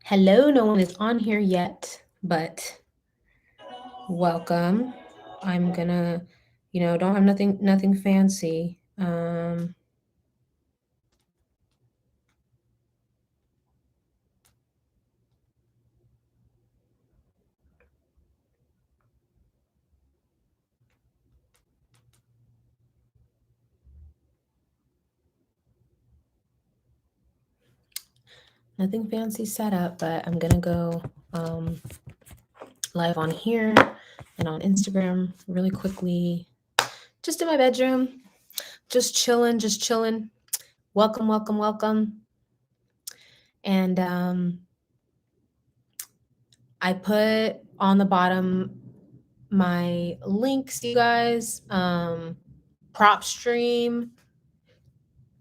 Hello, no one is on here yet, but welcome. I'm gonna, don't have nothing fancy. Nothing fancy set up, but I'm gonna go live on here and on Instagram really quickly. Just in my bedroom, just chilling. Welcome. And I put on the bottom my links, you guys. Propstream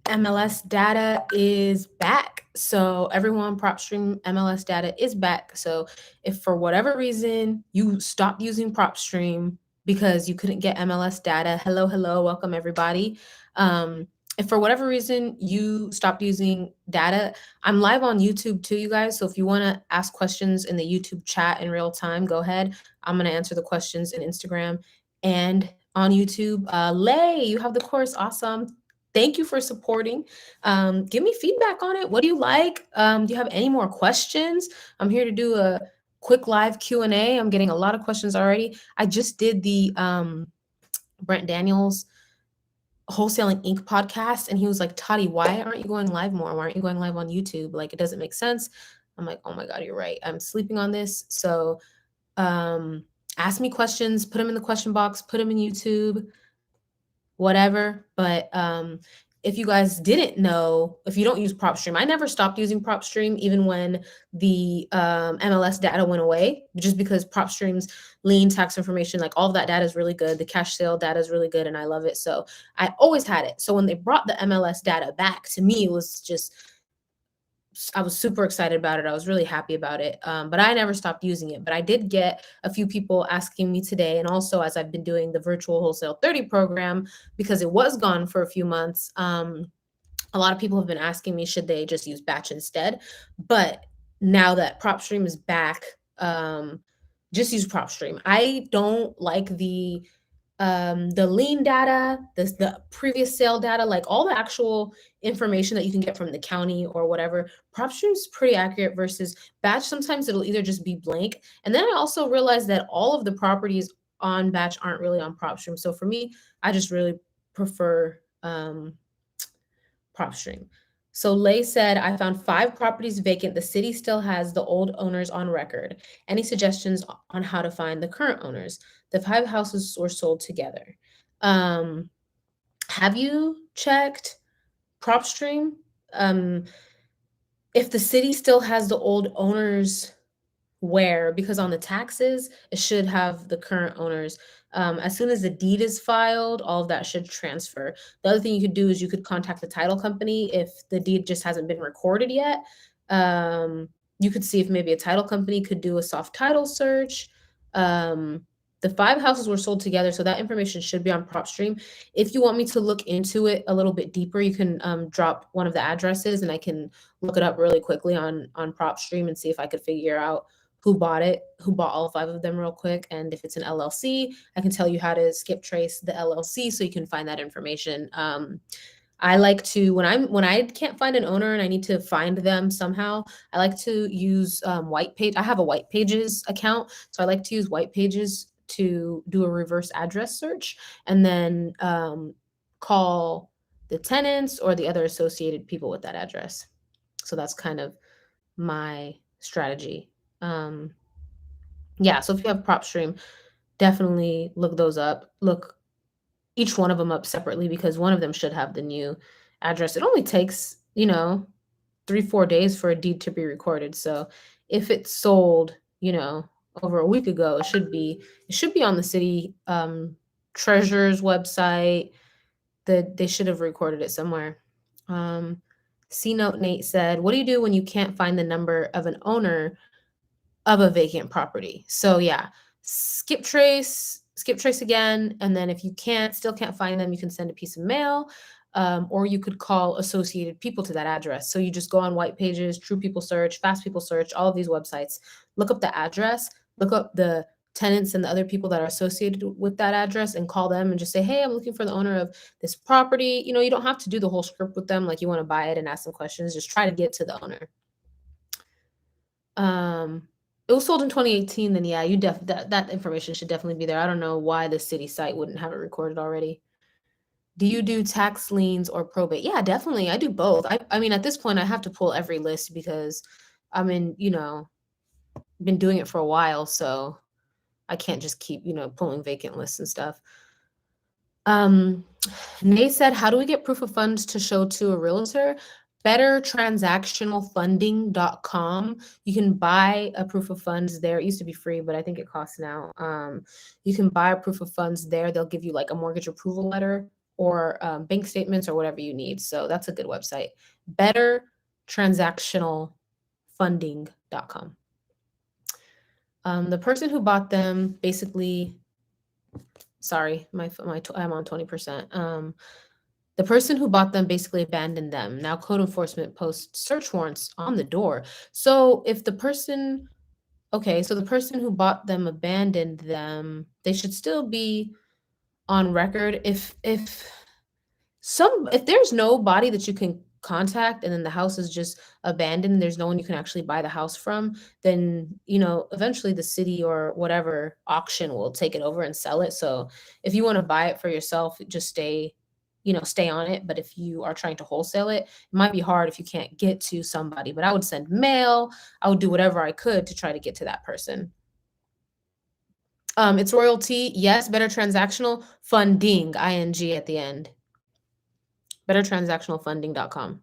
MLS data is back. So everyone, Propstream MLS data is back. So if for whatever reason you stopped using Propstream because you couldn't get MLS data, hello, welcome everybody. If for whatever reason you stopped using data, I'm live on YouTube too, you guys. So if you want to ask questions in the YouTube chat in real time, go ahead. I'm going to answer the questions in Instagram and on YouTube. Lay, you have the course. Awesome. Thank you for supporting. Give me feedback on it. What do you like? Do you have any more questions? I'm here to do a quick live Q&A. I'm getting a lot of questions already. I just did the Brent Daniels Wholesaling Inc podcast, and he was like, Toddy, why aren't you going live more? Why aren't you going live on YouTube? Like, it doesn't make sense. I'm like, oh my God, you're right. I'm sleeping on this. So ask me questions, put them in the question box, put them in YouTube, whatever. But if you guys didn't know, if you don't use Propstream, I never stopped using Propstream even when the MLS data went away, just because Propstream's lien tax information, like all of that data is really good. The cash sale data is really good and I love it. So I always had it. So when they brought the MLS data back, to me, it was just, I was super excited about it. I was really happy about it. But I never stopped using it. But I did get a few people asking me today. And also, as I've been doing the virtual wholesale 30 program, because it was gone for a few months, a lot of people have been asking me, should they just use batch instead? But now that Propstream is back, just use Propstream. I don't like the lien data, the previous sale data, like all the actual information that you can get from the county or whatever. Propstream is pretty accurate versus batch. Sometimes it'll either just be blank. And then I also realized that all of the properties on batch aren't really on Propstream. So for me, I just really prefer Propstream. So Lay said, I found 5 properties vacant. The city still has the old owners on record. Any suggestions on how to find the current owners? The 5 houses were sold together. Have you checked Propstream? If the city still has the old owners, where? Because on the taxes, it should have the current owners. As soon as the deed is filed, all of that should transfer. The other thing you could do is you could contact the title company if the deed just hasn't been recorded yet. You could see if maybe a title company could do a soft title search. The 5 houses were sold together, so that information should be on Propstream. If you want me to look into it a little bit deeper, you can drop one of the addresses, and I can look it up really quickly on Propstream and see if I could figure out who bought it, who bought all 5 of them real quick. And if it's an LLC, I can tell you how to skip trace the LLC so you can find that information. I like to, when I can't find an owner and I need to find them somehow, I like to use White Page. I have a White Pages account, so I like to use White Pages to do a reverse address search and then call the tenants or the other associated people with that address. So that's kind of my strategy. Yeah, so if you have Propstream, definitely look those up. Look each one of them up separately because one of them should have the new address. It only takes, 3-4 days for a deed to be recorded. So if it's sold, over a week ago, it should be on the city treasurer's website. They should have recorded it somewhere. C Note Nate said, what do you do when you can't find the number of an owner of a vacant property? So yeah, skip trace again. And then if you still can't find them, you can send a piece of mail. or you could call associated people to that address. So you just go on White Pages, True People Search, Fast People Search, all of these websites, look up the address, look up the tenants and the other people that are associated with that address and call them and just say, hey, I'm looking for the owner of this property. You don't have to do the whole script with them. Like, you want to buy it and ask them questions, just try to get to the owner. It was sold in 2018, then yeah, that information should definitely be there. I don't know why the city site wouldn't have it recorded already. Do you do tax liens or probate? Yeah, definitely. I do both. I mean, at this point, I have to pull every list because I'm in, been doing it for a while, so I can't just keep, pulling vacant lists and stuff. Nay said, how do we get proof of funds to show to a realtor? Bettertransactionalfunding.com. You can buy a proof of funds there. It used to be free, but I think it costs now. You can buy a proof of funds there. They'll give you like a mortgage approval letter or bank statements or whatever you need. So that's a good website. Bettertransactionalfunding.com. The person who bought them basically, sorry, I'm on 20%. The person who bought them basically abandoned them. Now code enforcement posts search warrants on the door. So if the person who bought them abandoned them, they should still be on record. If there's nobody that you can contact and then the house is just abandoned and there's no one you can actually buy the house from, then eventually the city or whatever auction will take it over and sell it. So if you want to buy it for yourself, just stay on it. But if you are trying to wholesale it, it might be hard if you can't get to somebody. But I would send mail. I would do whatever I could to try to get to that person. It's royalty. Yes. Better transactional funding, ing at the end. Bettertransactionalfunding.com.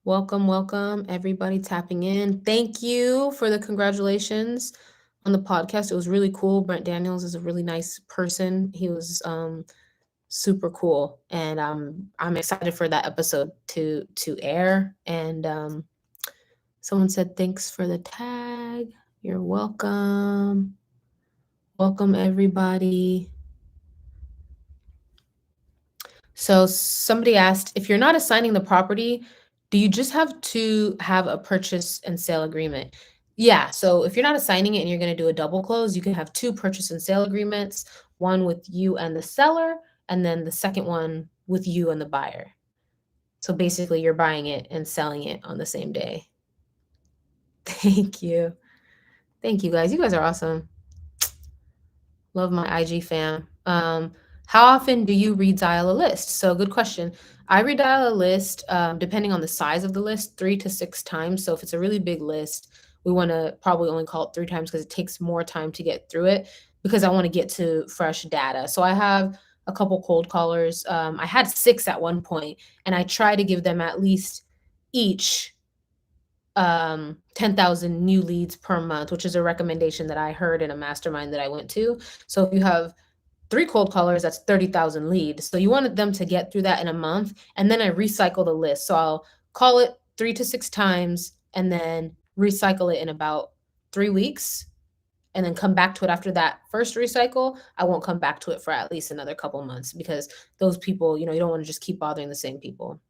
Welcome, everybody tapping in. Thank you for the congratulations on the podcast. It was really cool. Brent Daniels is a really nice person. He was super cool, and I'm excited for that episode to air. And someone said thanks for the tag. You're welcome. Welcome, everybody. So somebody asked, if you're not assigning the property, do you just have to have a purchase and sale agreement? Yeah. So if you're not assigning it and you're going to do a double close, you can have 2 purchase and sale agreements, one with you and the seller, and then the second one with you and the buyer. So basically you're buying it and selling it on the same day. Thank you. Thank you, guys. You guys are awesome. Love my IG fam. How often do you redial a list? So good question. I redial a list, depending on the size of the list, 3 to 6 times. So if it's a really big list, we want to probably only call it 3 times because it takes more time to get through it because I want to get to fresh data. So I have a couple cold callers. I had 6 at one point, and I try to give them at least each 10,000 new leads per month, which is a recommendation that I heard in a mastermind that I went to. So if you have 3 cold callers, that's 30,000 leads. So you wanted them to get through that in a month. And then I recycle the list. So I'll call it 3 to 6 times and then recycle it in about 3 weeks and then come back to it after that first recycle. I won't come back to it for at least another couple months because those people, you don't want to just keep bothering the same people.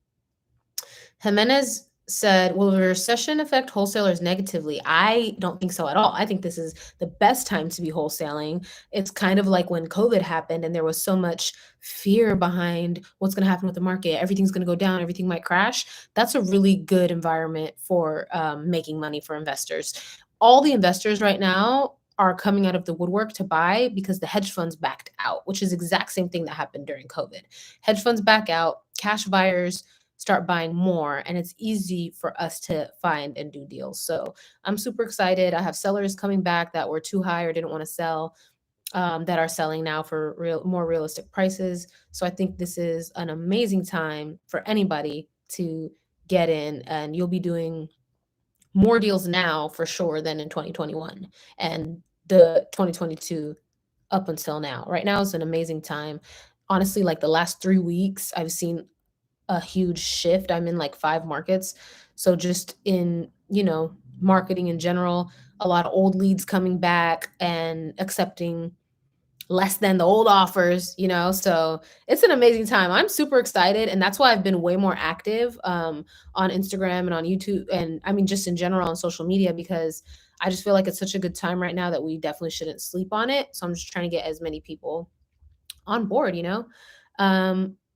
Jimenez said, will the recession affect wholesalers negatively? I don't think so at all. I think this is the best time to be wholesaling. It's kind of like when COVID happened and there was so much fear behind what's going to happen with the market. Everything's going to go down. Everything might crash. That's a really good environment for making money for investors. All the investors right now are coming out of the woodwork to buy because the hedge funds backed out, which is the exact same thing that happened during COVID. Hedge funds back out, cash buyers start buying more, and it's easy for us to find and do deals. So I'm super excited. I have sellers coming back that were too high or didn't want to sell, that are selling now for more realistic prices. So I think this is an amazing time for anybody to get in, and you'll be doing more deals now for sure than in 2021 and the 2022 up until now. Right now is an amazing time. Honestly, like the last 3 weeks, I've seen a huge shift. I'm in like 5 markets. So just in, marketing in general, a lot of old leads coming back and accepting less than the old offers, so it's an amazing time. I'm super excited, and that's why I've been way more active on Instagram and on YouTube, and I mean just in general on social media, because I just feel like it's such a good time right now that we definitely shouldn't sleep on it. So I'm just trying to get as many people on board.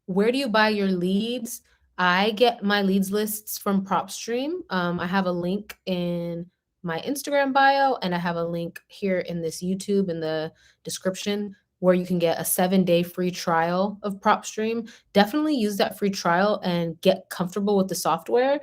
Where do you buy your leads? I get my leads lists from Propstream. I have a link in my Instagram bio, and I have a link here in this YouTube in the description, where you can get a 7-day free trial of Propstream. Definitely use that free trial and get comfortable with the software.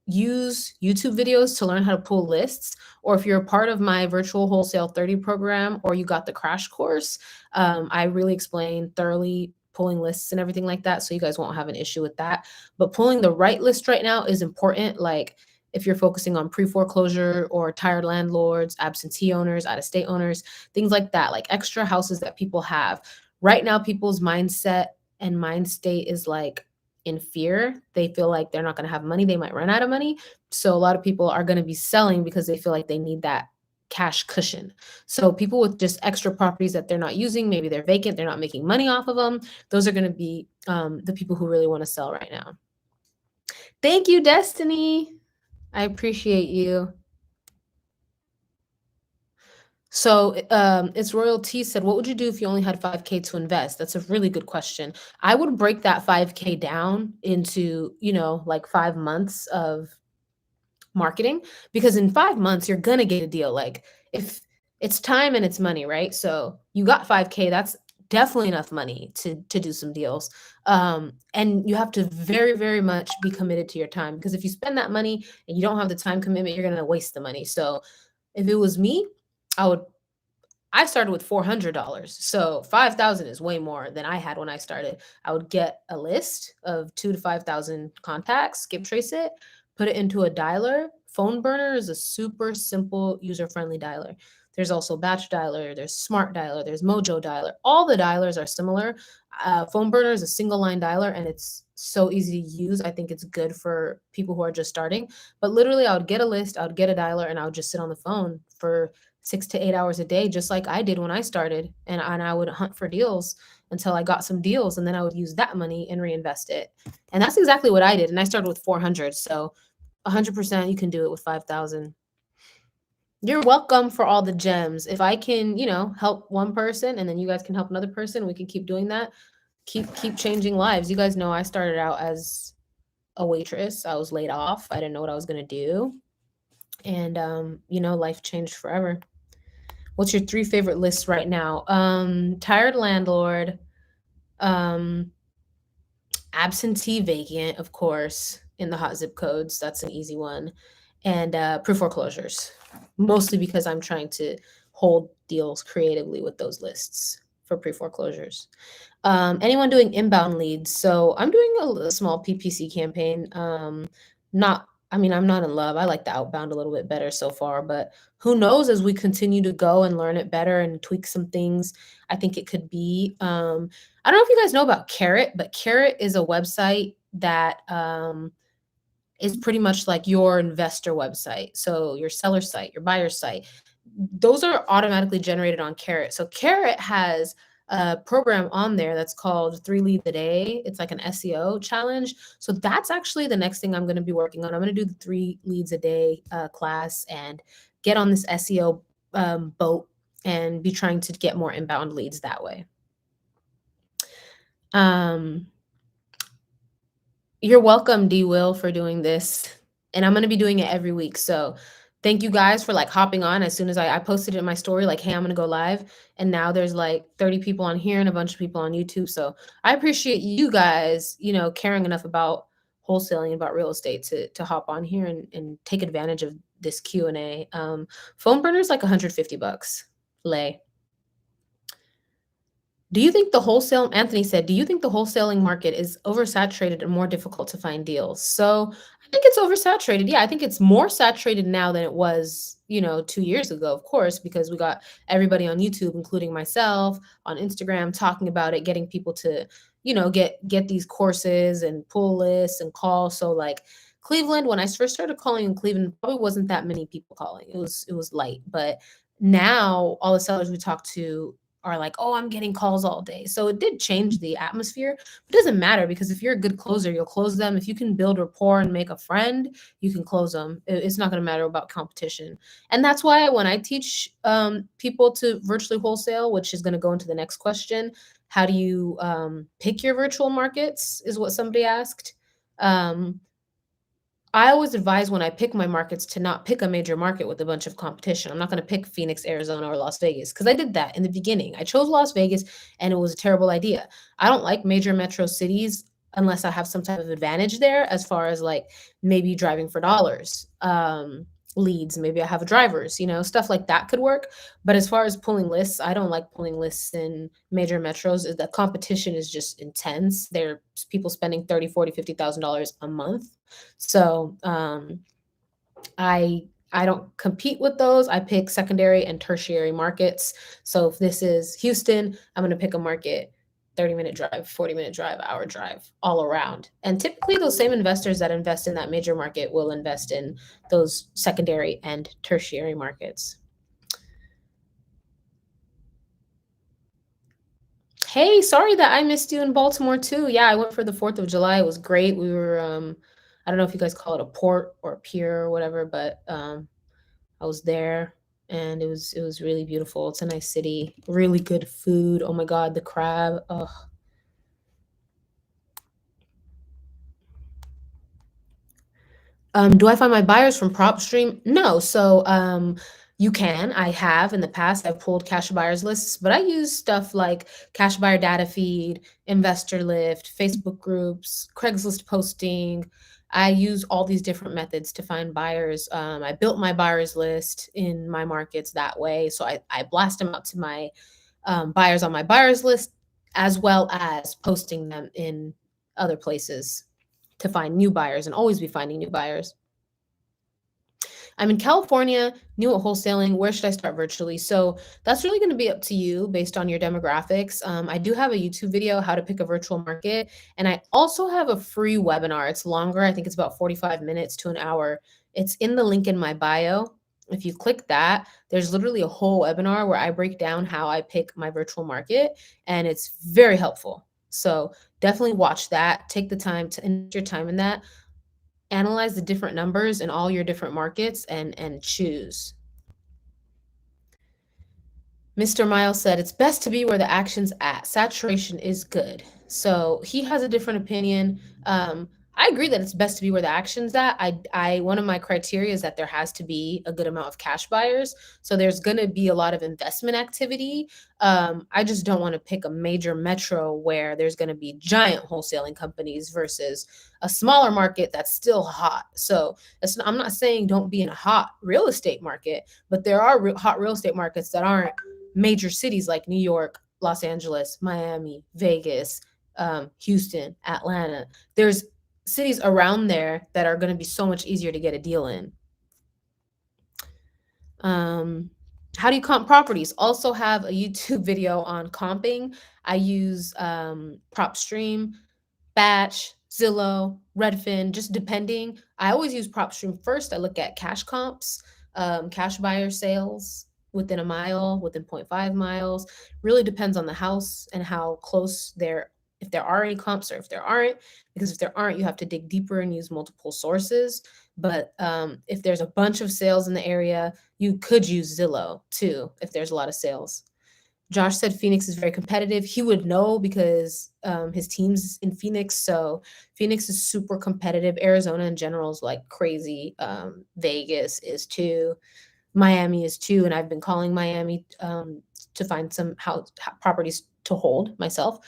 Use YouTube videos to learn how to pull lists, or if you're a part of my virtual wholesale 30 program, or you got the crash course, I really explain thoroughly pulling lists and everything like that, so you guys won't have an issue with that. But pulling the right list right now is important. Like if you're focusing on pre-foreclosure or tired landlords, absentee owners, out-of-state owners, things like that, like extra houses that people have right now, people's mindset and mind state is like in fear. They feel like they're not going to have money. They might run out of money. So a lot of people are going to be selling because they feel like they need that cash cushion. So people with just extra properties that they're not using, maybe they're vacant, they're not making money off of them. Those are going to be the people who really want to sell right now. Thank you, Destiny. I appreciate you. So it's Royalty said, what would you do if you only had 5K to invest? That's a really good question. I would break that 5K down into, like 5 months of marketing, because in 5 months you're gonna get a deal. Like if it's time and it's money, right? So you got 5K, that's definitely enough money to do some deals. And you have to very, very much be committed to your time, because if you spend that money and you don't have the time commitment, you're gonna waste the money. So if it was me, I started with $400. So 5,000 is way more than I had when I started. I would get a list of 2 to 5,000 contacts, skip trace it, put it into a dialer. Phone burner is a super simple, user-friendly dialer. There's also batch dialer, there's smart dialer, there's mojo dialer. All the dialers are similar. Phone burner is a single line dialer, and it's so easy to use. I think it's good for people who are just starting. But literally, I would get a list, I would get a dialer, and I would just sit on the phone for 6 to 8 hours a day, just like I did when I started. And I would hunt for deals until I got some deals, and then I would use that money and reinvest it. And that's exactly what I did. And I started with 400. So 100% you can do it with 5,000. You're welcome for all the gems. If I can, help one person, and then you guys can help another person, we can keep doing that. Keep changing lives. You guys know I started out as a waitress. I was laid off. I didn't know what I was going to do. And, life changed forever. What's your 3 favorite lists right now? Tired landlord, um, absentee vacant, of course, in the hot zip codes. That's an easy one. And pre-foreclosures, mostly because I'm trying to hold deals creatively with those lists for pre-foreclosures. Anyone doing inbound leads? So I'm doing a small PPC campaign. I'm not in love. I like the outbound a little bit better so far, but who knows, as we continue to go and learn it better and tweak some things, I think it could be. I don't know if you guys know about Carrot, but Carrot is a website that is pretty much like your investor website. So your seller site, your buyer site, those are automatically generated on Carrot. So Carrot has a program on there that's called 3 Leads a Day. It's like an SEO challenge. So that's actually the next thing I'm going to be working on. I'm going to do the 3 Leads a Day class and get on this SEO boat and be trying to get more inbound leads that way. You're welcome, D Will, for doing this. And I'm going to be doing it every week. So thank you guys for like hopping on as soon as I posted it in my story, like, hey, I'm going to go live. And now there's like 30 people on here and a bunch of people on YouTube. So I appreciate you guys, caring enough about wholesaling, about real estate to hop on here and take advantage of this Q&A. Phone burner is like $150 lay. Do you think Anthony said, do you think the wholesaling market is oversaturated and more difficult to find deals? So I think it's oversaturated. Yeah, I think it's more saturated now than it was, 2 years ago, of course, because we got everybody on YouTube, including myself, on Instagram, talking about it, getting people to, get these courses and pull lists and call. So like Cleveland, when I first started calling in Cleveland, probably wasn't that many people calling. It was light. But now all the sellers we talk to are like, oh, I'm getting calls all day. So it did change the atmosphere. It doesn't matter because if you're a good closer, you'll close them. If you can build rapport and make a friend, you can close them. It's not going to matter about competition. And that's why when I teach people to virtually wholesale, which is going to go into the next question, how do you pick your virtual markets, is what somebody asked. Um, I always advise when I pick my markets to not pick a major market with a bunch of competition. I'm not going to pick Phoenix, Arizona, or Las Vegas because I did that in the beginning. I chose Las Vegas and it was a terrible idea. I don't like major metro cities unless I have some type of advantage there, as far as like maybe driving for dollars, leads. Maybe I have drivers, stuff like that could work. But as far as pulling lists, I don't like pulling lists in major metros. The competition is just intense. There are people spending 30, 40, $50,000 a month. So I don't compete with those. I pick secondary and tertiary markets. So if this is Houston, I'm going to pick a market 30-minute drive, 40-minute drive, hour drive, all around. And typically those same investors that invest in that major market will invest in those secondary and tertiary markets. Hey, sorry that I missed you in Baltimore too. Yeah, I went for the 4th of July. It was great. We were I don't know if you guys call it a port or a pier or whatever, but I was there and it was really beautiful. It's a nice city, really good food. Oh my God, the crab. Oh. Do I find my buyers from Propstream? No. So you can. I have in the past. I've pulled cash buyers lists, but I use stuff like cash buyer data feed, investor lift, Facebook groups, Craigslist posting. I use all these different methods to find buyers. I built my buyers list in my markets that way. So I blast them out to my buyers on my buyers list, as well as posting them in other places to find new buyers and always be finding new buyers. I'm in California, new at wholesaling. Where should I start virtually? So that's really going to be up to you based on your demographics. I do have a YouTube video, how to pick a virtual market. And I also have a free webinar. It's longer. I think it's about 45 minutes to an hour. It's in the link in my bio. If you click that, there's literally a whole webinar where I break down how I pick my virtual market, and it's very helpful. So definitely watch that. Take the time to invest your time in that. Analyze the different numbers in all your different markets and choose. Mr. Miles said it's best to be where the action's at. Saturation is good. So he has a different opinion. I agree that it's best to be where the action's at. I one of my criteria is that there has to be a good amount of cash buyers. So there's going to be a lot of investment activity. I just don't want to pick a major metro where there's going to be giant wholesaling companies versus a smaller market that's still hot. So I'm not saying don't be in a hot real estate market, but there are hot real estate markets that aren't major cities like New York, Los Angeles, Miami, Vegas, Houston, Atlanta. There's cities around there that are going to be so much easier to get a deal in. How do you comp properties? Also have a YouTube video on comping. I use Propstream, Batch, Zillow, Redfin, just depending. I always use Propstream first. I look at cash comps, cash buyer sales within a mile, within 0.5 miles. Really depends on the house and how close they're, if there are any comps or if there aren't. Because if there aren't, you have to dig deeper and use multiple sources. But if there's a bunch of sales in the area, you could use Zillow too, if there's a lot of sales. Josh said Phoenix is very competitive. He would know because his team's in Phoenix. So Phoenix is super competitive. Arizona in general is like crazy. Vegas is too. Miami is too. And I've been calling Miami to find some properties to hold myself.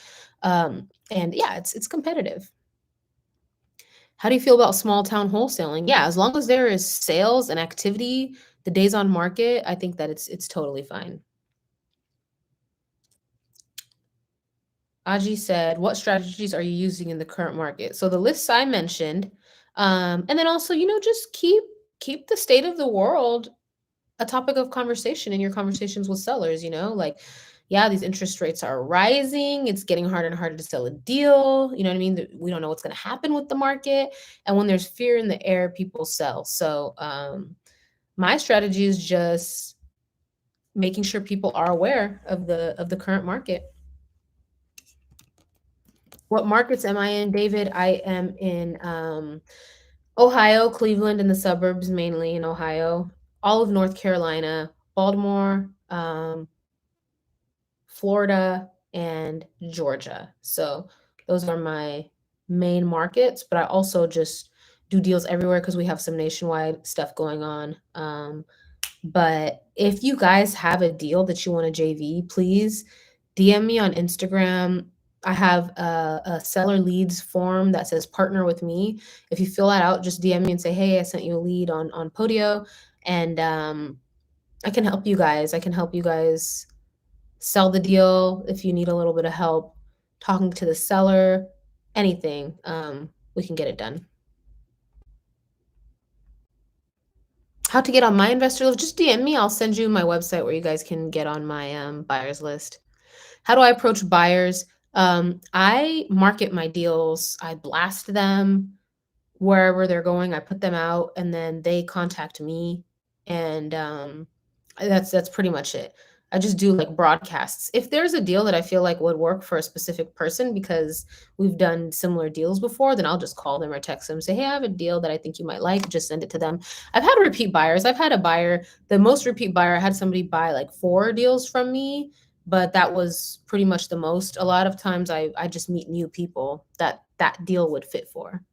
And yeah, it's competitive. How do you feel about small town wholesaling? Yeah, as long as there is sales and activity, the days on market, I think that it's totally fine. Aji said, what strategies are you using in the current market? So the lists I mentioned, and then also, just keep the state of the world a topic of conversation in your conversations with sellers, like, yeah, these interest rates are rising. It's getting harder and harder to sell a deal. You know what I mean? We don't know what's going to happen with the market. And when there's fear in the air, people sell. So my strategy is just making sure people are aware of the current market. What markets am I in, David? I am in Ohio, Cleveland, and the suburbs, mainly in Ohio, all of North Carolina, Baltimore, Florida, and Georgia. So those are my main markets, but I also just do deals everywhere because we have some nationwide stuff going on. But if you guys have a deal that you want to JV, please DM me on Instagram. I have a seller leads form that says partner with me. If you fill that out, just DM me and say, hey, I sent you a lead on Podio. And I can help you guys. I can help you guys sell the deal if you need a little bit of help talking to the seller, anything. We can get it done. How to get on my investor list? Just DM me. I'll send you my website where you guys can get on my buyers list. How do I approach buyers? I market my deals. I blast them wherever they're going. I put them out, and then they contact me, and that's pretty much it. I just do like broadcasts. If there's a deal that I feel like would work for a specific person because we've done similar deals before, then I'll just call them or text them, say, hey, I have a deal that I think you might like. Just send it to them. I've had repeat buyers. I've had a buyer, the most repeat buyer, I had somebody buy like 4 deals from me, but that was pretty much the most. A lot of times I just meet new people that deal would fit for.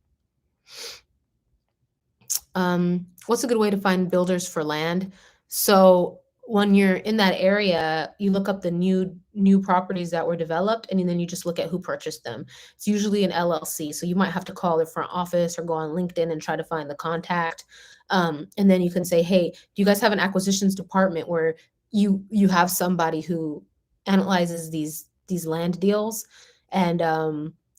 What's a good way to find builders for land? So when you're in that area, you look up the new properties that were developed, and then you just look at who purchased them. It's usually an LLC, so you might have to call their front office or go on LinkedIn and try to find the contact. And then you can say, hey, do you guys have an acquisitions department where you have somebody who analyzes these land deals? And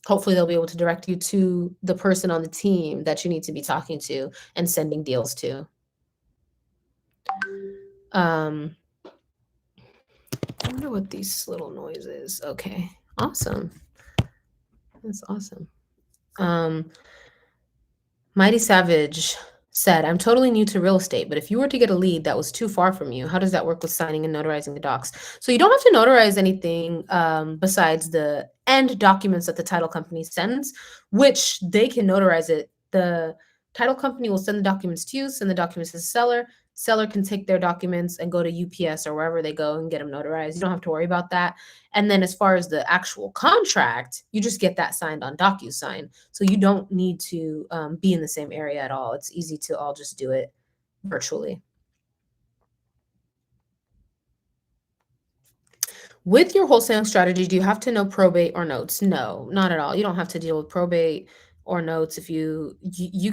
hopefully they'll be able to direct you to the person on the team that you need to be talking to and sending deals to. I wonder what these little noises. Okay, awesome. That's awesome. Mighty Savage said, I'm totally new to real estate, but if you were to get a lead that was too far from you, how does that work with signing and notarizing the docs? So you don't have to notarize anything besides the end documents that the title company sends, which they can notarize it. The title company will send the documents to you, send the documents to the seller. Seller can take their documents and go to UPS or wherever they go and get them notarized. You don't have to worry about that. And then as far as the actual contract, you just get that signed on DocuSign. So you don't need to be in the same area at all. It's easy to all just do it virtually. With your wholesaling strategy, do you have to know probate or notes? No, not at all. You don't have to deal with probate or notes. If you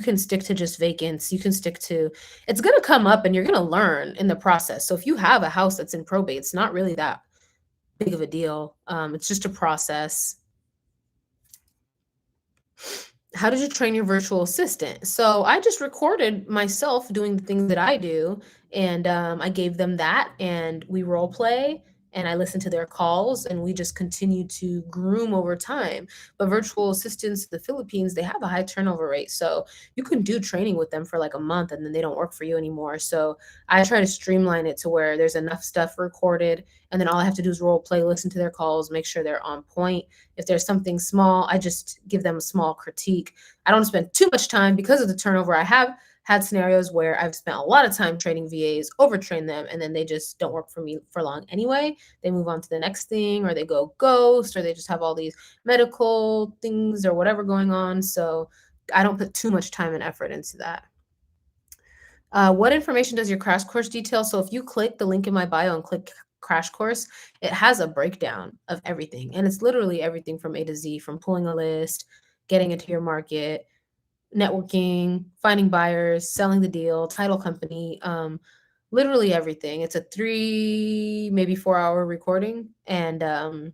can stick to just vacants, you can stick to, it's going to come up and you're going to learn in the process. So if you have a house that's in probate, it's not really that big of a deal. It's just a process. How did you train your virtual assistant? So I just recorded myself doing the things that I do, and I gave them that, and we role play, and I listen to their calls, and we just continue to groom over time. But virtual assistants in the Philippines, they have a high turnover rate, so you can do training with them for like a month, and then they don't work for you anymore. So I try to streamline it to where there's enough stuff recorded, and then all I have to do is role play, listen to their calls, make sure they're on point. If there's something small, I just give them a small critique. I don't spend too much time because of the turnover. I have had scenarios where I've spent a lot of time training VAs, overtrain them, and then they just don't work for me for long anyway. They move on to the next thing, or they go ghost, or they just have all these medical things or whatever going on. So I don't put too much time and effort into that. What information does your crash course detail? So if you click the link in my bio and click crash course, it has a breakdown of everything. And it's literally everything from A to Z, from pulling a list, getting into your market, networking, finding buyers, selling the deal, title company, literally everything. It's a 3, maybe 4 hour recording. And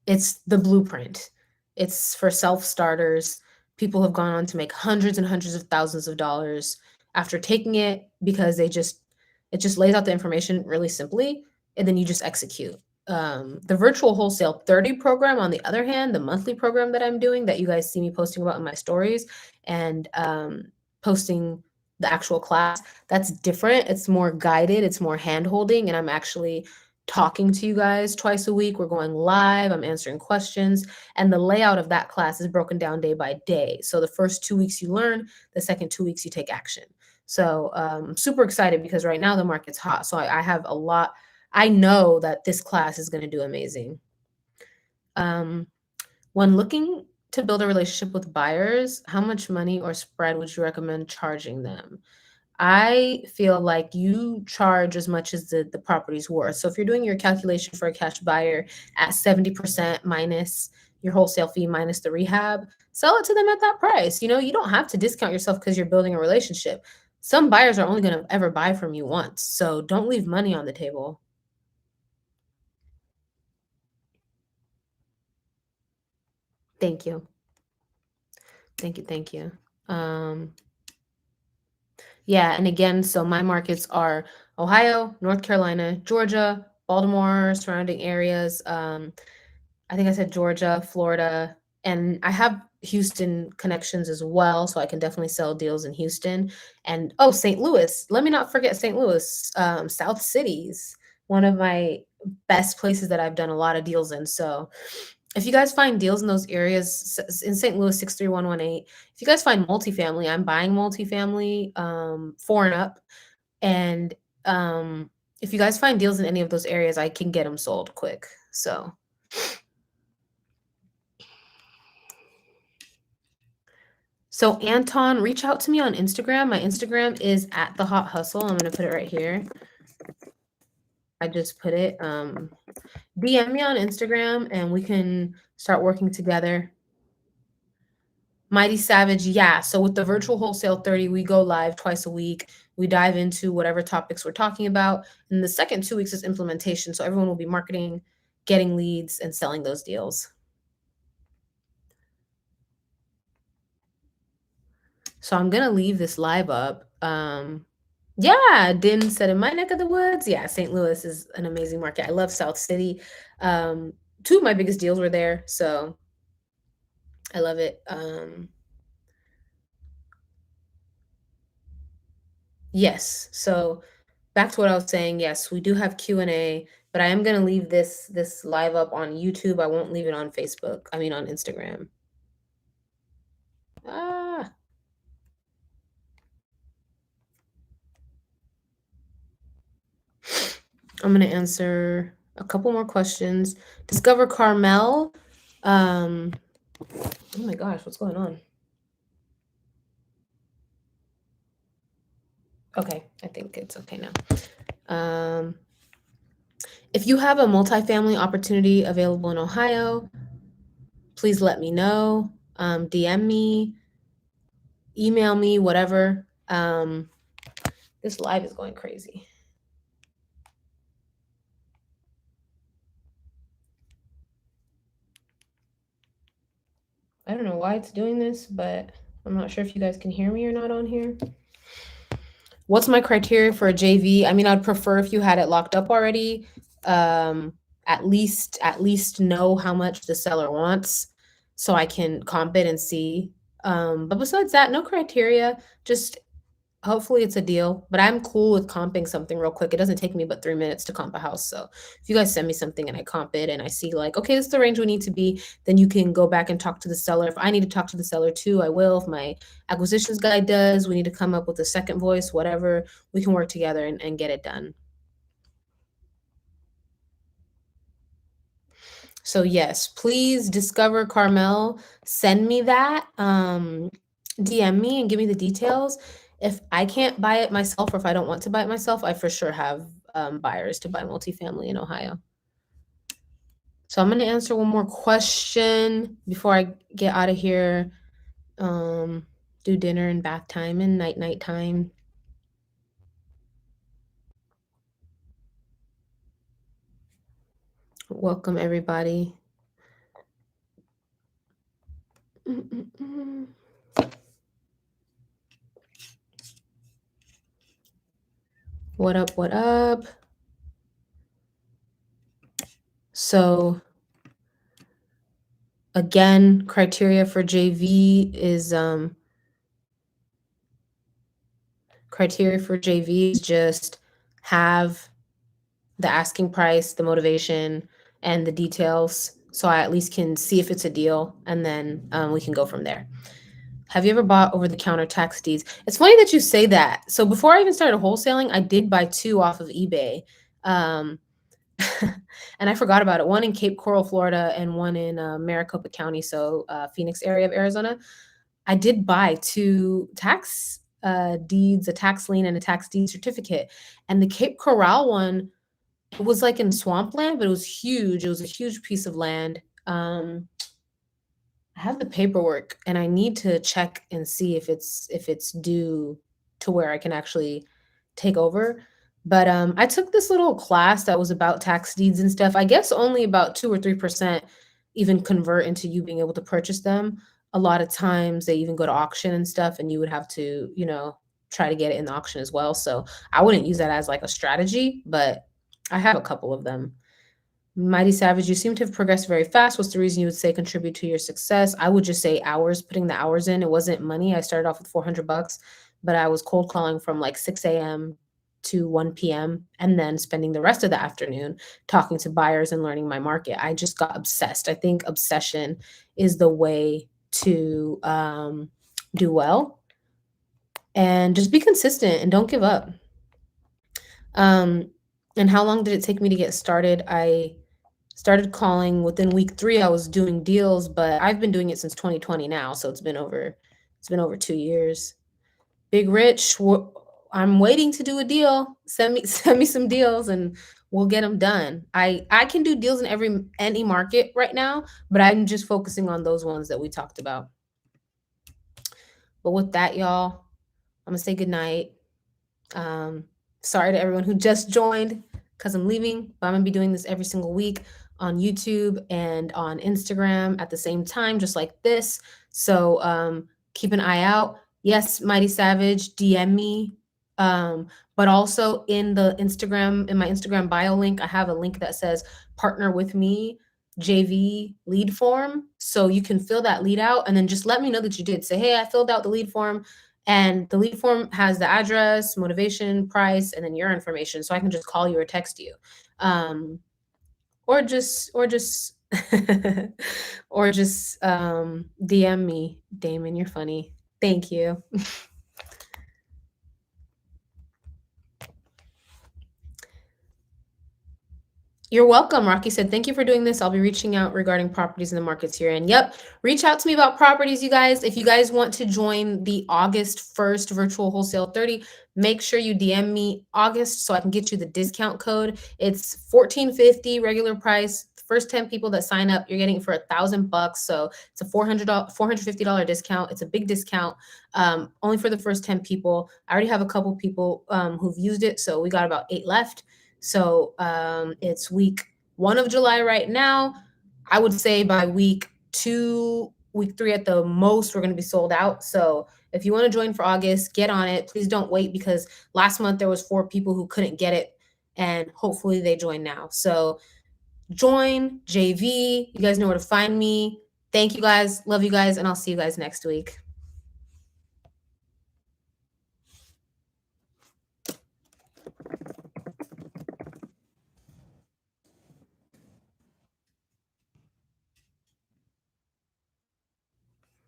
it's the blueprint. It's for self-starters. People have gone on to make hundreds and hundreds of thousands of dollars after taking it because it just lays out the information really simply, and then you just execute. The virtual wholesale 30 program, on the other hand, the monthly program that I'm doing that you guys see me posting about in my stories and posting the actual class, that's different. It's more guided, it's more hand holding, and I'm actually talking to you guys twice a week. We're going live, I'm answering questions, and the layout of that class is broken down day by day. So the first 2 weeks you learn, the second 2 weeks you take action. So super excited because right now the market's hot. So I have a lot. I know that this class is going to do amazing. When looking to build a relationship with buyers, how much money or spread would you recommend charging them? I feel like you charge as much as the property's worth. So if you're doing your calculation for a cash buyer at 70% minus your wholesale fee minus the rehab, sell it to them at that price. You know, you don't have to discount yourself because you're building a relationship. Some buyers are only going to ever buy from you once. So don't leave money on the table. Thank you. Thank you. Thank you. Yeah, and again, so my markets are Ohio, North Carolina, Georgia, Baltimore, surrounding areas. I think I said Georgia, Florida, and I have Houston connections as well, so I can definitely sell deals in Houston. And oh, St. Louis. Let me not forget St. Louis, South Cities, one of my best places that I've done a lot of deals in. So if you guys find deals in those areas in St. Louis 63118, if you guys find multifamily, I'm buying multifamily, four and up. And if you guys find deals in any of those areas, I can get them sold quick. So Anton, reach out to me on Instagram. My Instagram is at the Hot Hustle. I'm gonna put it right here. I just put it. DM me on Instagram and we can start working together. Mighty Savage, yeah. So with the virtual wholesale 30, we go live twice a week. We dive into whatever topics we're talking about. And the second 2 weeks is implementation. So everyone will be marketing, getting leads, and selling those deals. So I'm gonna leave this live up. Yeah, Din said in my neck of the woods. Yeah, St. Louis is an amazing market. I love South City. Two of my biggest deals were there, so I love it. Yes. So back to what I was saying. Yes, we do have Q&A, but I am gonna leave this live up on YouTube. I won't leave it on Facebook. I mean on Instagram. Ah. I'm gonna answer a couple more questions. Discover Carmel. Oh my gosh, what's going on? Okay, I think it's okay now. If you have a multifamily opportunity available in Ohio, please let me know. DM me, email me, whatever. This live is going crazy. I don't know why it's doing this, but I'm not sure if you guys can hear me or not on here. What's my criteria for a JV? I mean, I'd prefer if you had it locked up already. At least know how much the seller wants so I can comp it and see. But besides that, no criteria. Just hopefully it's a deal, but I'm cool with comping something real quick. It doesn't take me but 3 minutes to comp a house. So if you guys send me something and I comp it and I see like, okay, this is the range we need to be, then you can go back and talk to the seller. If I need to talk to the seller too, I will. If my acquisitions guy does, we need to come up with a second voice, whatever, we can work together and get it done. So yes, please discover Carmel. Send me that. DM me and give me the details. If I can't buy it myself or if I don't want to buy it myself, I for sure have buyers to buy multifamily in Ohio. So I'm going to answer one more question before I get out of here. Do dinner and bath time and night time. Welcome everybody. What up? What up? So again, criteria for JV is Criteria for JV is just have the asking price, the motivation, and the details, so I at least can see if it's a deal, and then we can go from there. Have you ever bought over-the-counter tax deeds? It's funny that you say that. So before I even started wholesaling, I did buy two off of eBay. Um, and I forgot about it. One in Cape Coral, Florida, and one in Maricopa County, so Phoenix area of Arizona. I did buy two tax deeds, a tax lien and a tax deed certificate. And the Cape Coral one, it was like in swampland, but it was huge. It was a huge piece of land. I have the paperwork and I need to check and see if it's due to where I can actually take over. But I took this little class that was about tax deeds and stuff. I guess only about 2 or 3% even convert into you being able to purchase them. A lot of times they even go to auction and stuff, and you would have to, try to get it in the auction as well. So I wouldn't use that as like a strategy, but I have a couple of them. Mighty Savage, you seem to have progressed very fast. What's the reason you would say contribute to your success? I would just say hours, putting the hours in. It wasn't money. I started off with $400, but I was cold calling from like 6 a.m. to 1 p.m. and then spending the rest of the afternoon talking to buyers and learning my market. I just got obsessed. I think obsession is the way to do well, and just be consistent and don't give up. And how long did it take me to get started? I started calling within week 3. I was doing deals, but I've been doing it since 2020 now, so it's been over 2 years. Big Rich, I'm waiting to do a deal. Send me send me some deals and we'll get them done. I can do deals in any market right now, but I'm just focusing on those ones that we talked about. But with that, y'all, I'm gonna say goodnight. Sorry to everyone who just joined because I'm leaving, but I'm gonna be doing this every single week on YouTube and on Instagram at the same time, just like this. So keep an eye out. Yes, Mighty Savage, DM me. But also in my Instagram bio link, I have a link that says partner with me JV lead form. So you can fill that lead out and then just let me know that you did. Say, hey, I filled out the lead form. And the lead form has the address, motivation, price, and then your information. So I can just call you or text you. Or just or just DM me. Damon, you're funny. Thank you. You're welcome. Rocky said, thank you for doing this. I'll be reaching out regarding properties in the markets here. And yep, reach out to me about properties, you guys. If you guys want to join the August 1st virtual wholesale 30, make sure you DM me August so I can get you the discount code. It's $14.50 regular price. The first 10 people that sign up, you're getting it for $1,000. So it's a $450 discount. It's a big discount, only for the first 10 people. I already have a couple people who've used it. So we got about 8 left. So it's week 1 of July right now. I would say by week 2, week 3 at the most, we're going to be sold out. So if you want to join for August, get on it. Please don't wait because last month there was 4 people who couldn't get it and hopefully they join now. So join JV. You guys know where to find me. Thank you guys. Love you guys. And I'll see you guys next week.